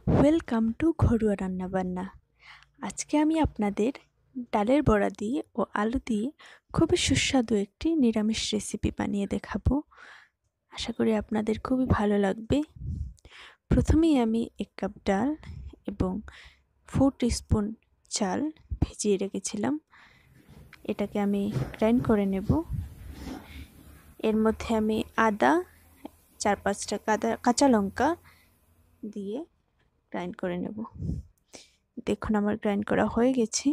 Welcome to ঘরোয়া রান্নাবান্না। আজকে আমি আপনাদের ডালের বড়া দিয়ে ও আলু দিয়ে খুবই সুস্বাদু একটি নিরামিষ রেসিপি বানিয়ে দেখাবো। আশা করি আপনাদের খুবই ভালো লাগবে। প্রথমেই আমি 1 কাপ ডাল এবং 4 টিস্পুন চাল ভিজিয়ে রেখেছিলাম। এটাকে আমি গ্রাইন্ড করে নেব। এর মধ্যে আমি আদা, 4-5টা কাঁচা লঙ্কা দিয়ে গ্রাইন্ড করে নেব। দেখুন আমার গ্রাইন্ড করা হয়ে গেছে।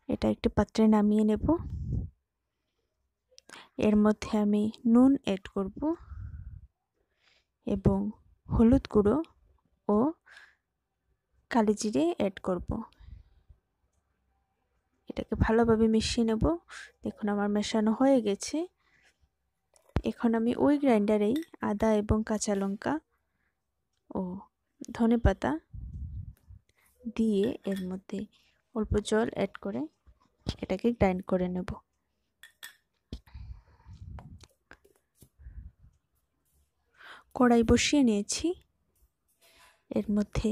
এটা একটি পাত্রে নামিয়ে নেব। এর মধ্যে আমি নুন অ্যাড করব এবং হলুদ গুঁড়ো ও কালো জিরে অ্যাড করব। এটাকে ভালোভাবে মিশিয়ে নেব। দেখুন আমার মেশানো হয়ে গেছে। এখন আমি ওই গ্রাইন্ডারেই আদা এবং কাঁচা লঙ্কা ও ধনেপাতা দিয়ে এর মধ্যে অল্প জল অ্যাড করে এটাকে গ্রাইন্ড করে নেব। কড়াই বসিয়ে নিয়েছি। এর মধ্যে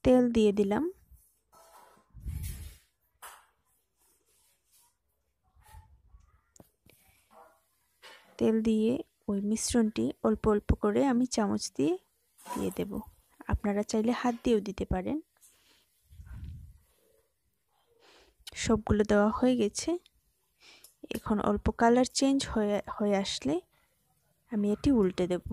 তেল দিয়ে দিলাম। তেল দিয়ে ওই মিশ্রণটি অল্প অল্প করে আমি চামচ দিয়ে দেব। আপনারা চাইলে হাত দিয়েও দিতে পারেন। সবগুলো দেওয়া হয়ে গেছে। এখন অল্প কালার চেঞ্জ হয়ে আসলে আমি এটি উল্টে দেব।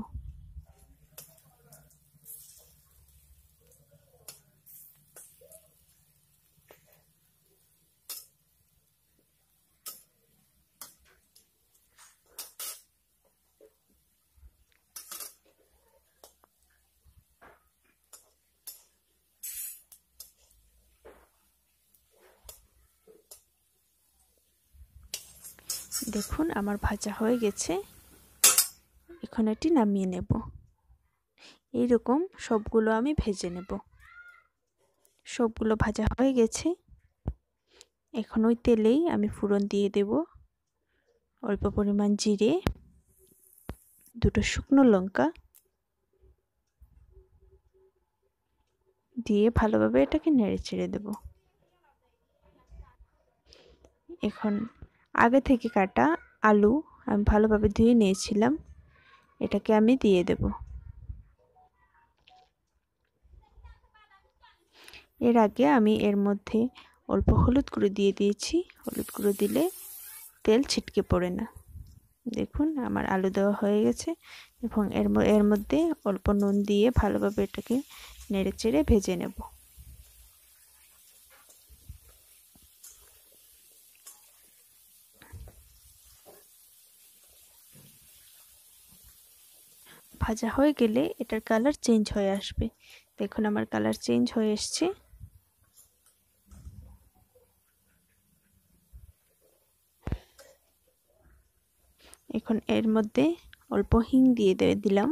দেখুন আমার ভাজা হয়ে গেছে। এখন এটি নামিয়ে নেব। এইরকম সবগুলো আমি ভেজে নেব। সবগুলো ভাজা হয়ে গেছে। এখন ওই তেলেই আমি ফোড়ন দিয়ে দেব। অল্প পরিমাণ জিরে, 2টো শুকনো লঙ্কা দিয়ে ভালোভাবে এটাকে নেড়েচেড়ে দেব। এখন আগে থেকে কাটা আলু আমি ভালোভাবে ধুয়ে নিয়েছিলাম, এটাকে আমি দিয়ে দেব। এর আগে আমি এর মধ্যে অল্প হলুদ গুঁড়ো দিয়ে দিয়েছি। হলুদ গুঁড়ো দিলে তেল ছিটকে পড়ে না। দেখুন আমার আলু দেওয়া হয়ে গেছে এবং এর মধ্যে অল্প নুন দিয়ে ভালোভাবে এটাকে নেড়েচেড়ে ভেজে নেব। ভাজা হয়ে গেলে এটার কালার চেঞ্জ হয়ে আসবে। দেখুন আমার কালার চেঞ্জ হয়ে এসছে। এখন এর মধ্যে অল্প হিং দিয়ে দিলাম।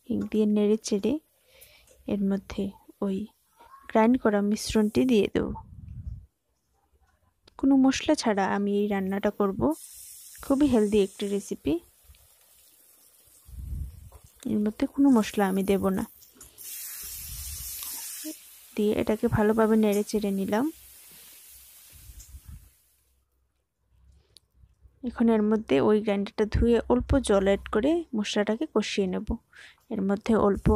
হিং দিয়ে নেড়ে চেড়ে এর মধ্যে ওই গ্রাইন্ড করা মিশ্রণটি দিয়ে দেব। কোনো মশলা ছাড়া আমি এই রান্নাটা করব। খুবই হেলদি একটি রেসিপি। এর মধ্যে কোনো মশলা আমি দেব না। দিয়ে এটাকে ভালোভাবে নেড়ে চেড়ে নিলাম। এখন এর মধ্যে ওই গ্রাইন্ডারটা ধুয়ে অল্প জল অ্যাড করে মশলাটাকে কষিয়ে নেব। এর মধ্যে অল্প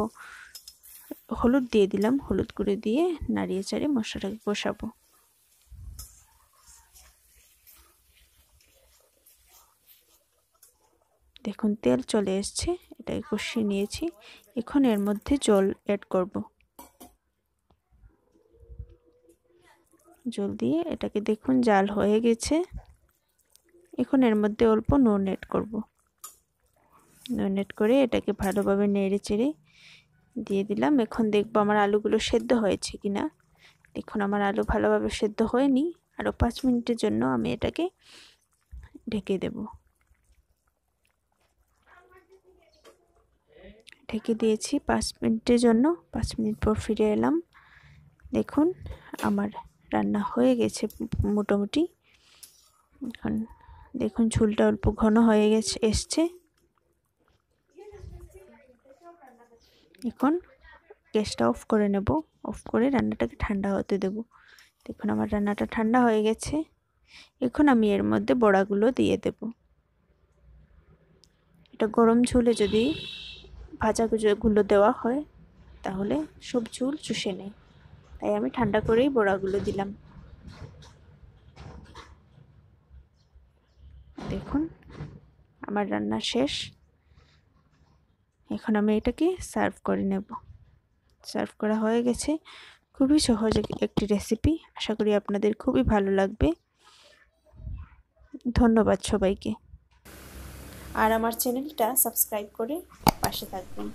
হলুদ দিয়ে দিলাম। হলুদ গুঁড়ো দিয়ে নাড়িয়ে চাড়িয়ে মশলাটাকে কষাবো। দেখুন তেল চলে এসছে। এটাকে কষিয়ে নিয়েছি। এখন এর মধ্যে জল অ্যাড করব। জল দিয়ে এটাকে দেখুন জাল হয়ে গেছে। এখন এর মধ্যে অল্প নুন অ্যাড করব। নুন অ্যাড করে এটাকে ভালোভাবে নেড়ে চেড়ে দিয়ে দিলাম। এখন দেখবো আমার আলুগুলো সেদ্ধ হয়েছে কিনা। দেখুন আমার আলু ভালোভাবে সেদ্ধ হয়নি। আরও 5 মিনিটের জন্য আমি এটাকে ঢেকে দেব। ঢেকে দিয়েছি 5 মিনিটের জন্য। 5 মিনিট পর ফিরে এলাম। দেখুন আমার রান্না হয়ে গেছে মোটামুটি। এখন দেখুন ঝোলটা অল্প ঘন হয়ে এসছে। এখন গ্যাসটা অফ করে নেব, অফ করে রান্নাটাকে ঠান্ডা হতে দেব। দেখুন আমার রান্নাটা ঠান্ডা হয়ে গেছে। এখন আমি এর মধ্যে বড়াগুলো দিয়ে দেব। এটা গরম ঝোলে যদি ভাজাগুলো দেওয়া হয় তাহলে সব ঝোল চুষে নেয়, তাই আমি ঠান্ডা করেই বড়াগুলো দিলাম। দেখুন আমার রান্না শেষ। এখন আমি এটাকে সার্ভ করে নেব। সার্ভ করা হয়ে গেছে। খুবই সহজ একটি রেসিপি, আশা করি আপনাদের খুবই ভালো লাগবে। ধন্যবাদ সবাইকে। আর আমার চ্যানেলটা সাবস্ক্রাইব করে পাশে থাকবেন।